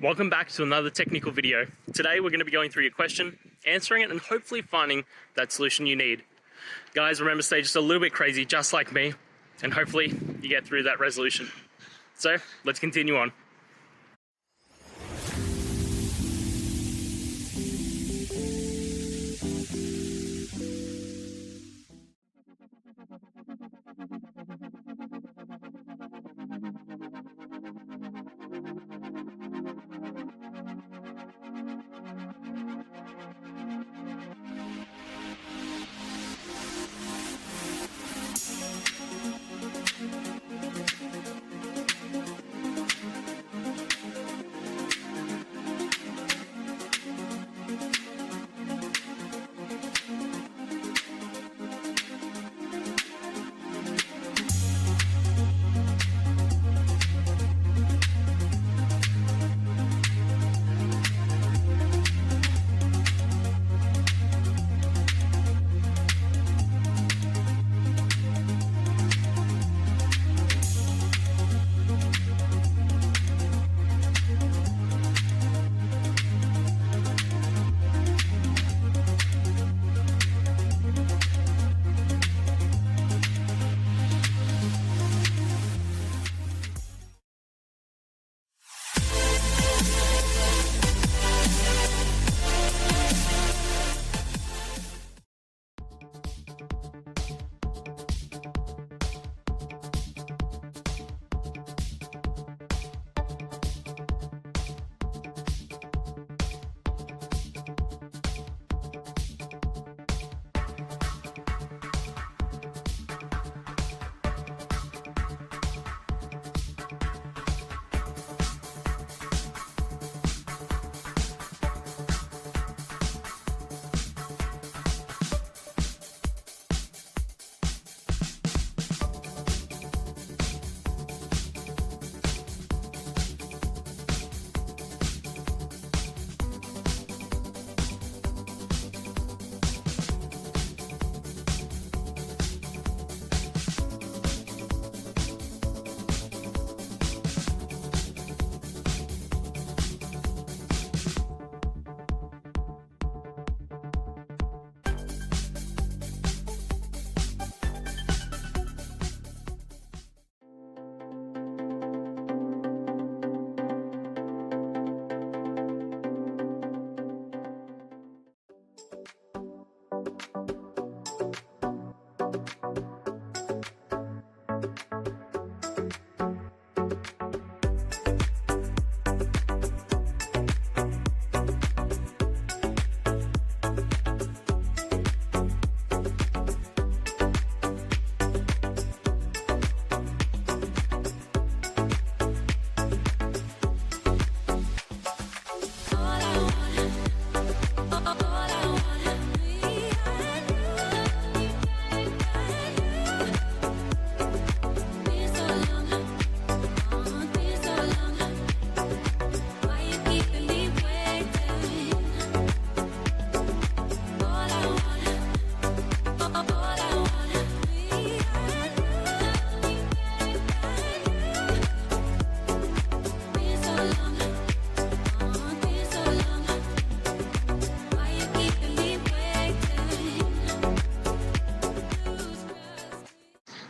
welcome back to another technical video. Today we're going to be going through your question, answering it, and hopefully finding that solution you need. Guys, remember, stay just a little bit crazy, just like me, and hopefully you get through that resolution. So let's continue on.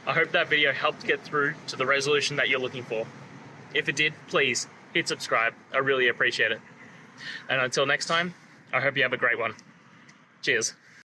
I hope that video helped get through to the resolution that you're looking for. If it did, please hit subscribe. I really appreciate it. And until next time, I hope you have a great one. Cheers.